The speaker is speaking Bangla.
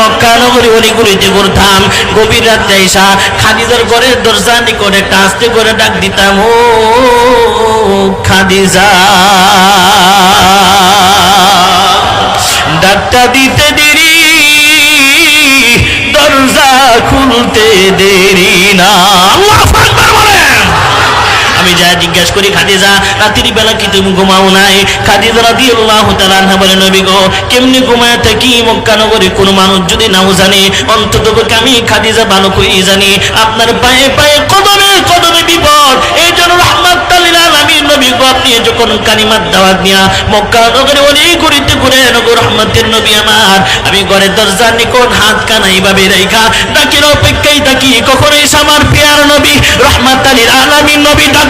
মক্কা নগরী অলিগলিতে ঘুরতাম, গভীর রাত্রে আইসা খাদিজার ঘরের দরজা নিকটে একটা আস্তে করে ডাক দিতাম, ও খাদিজা। ডাকটা দিতে দেরি, দরজা খুলতে দেরি না। আল্লাহু আকবার বলেন। আমি যা জিজ্ঞেস করি, খাদিজা রাতের বেলা কি তুমি ঘুমাও নাই? খাদিজা রাদিয়াল্লাহু তাআলা আনহা বলে, নবী গো কেমনি ঘুমায় থাকি মক্কা নগরে কোন মানুষ যদি নাও জানে, অন্তত আমি খাদিজা ভালো করে জানি আপনার পায়ে পায়ে কদমে কদমে বিপদ। এই জন্য রাহমাতুল লিল আলামিন নবী গো আপনি যখন কালিমার দাওয়াত নিয়া মক্কা নগরে অলি করিতে ঘুরে নগর রহমতের নবী আমার, আমি ঘরের দরজার নিকট হাত কানা এইভাবে রেখা ডাকের অপেক্ষায় থাকি কখন এসে আমার প্রিয় নবী রাহমাতুল লিল আলামিন নবী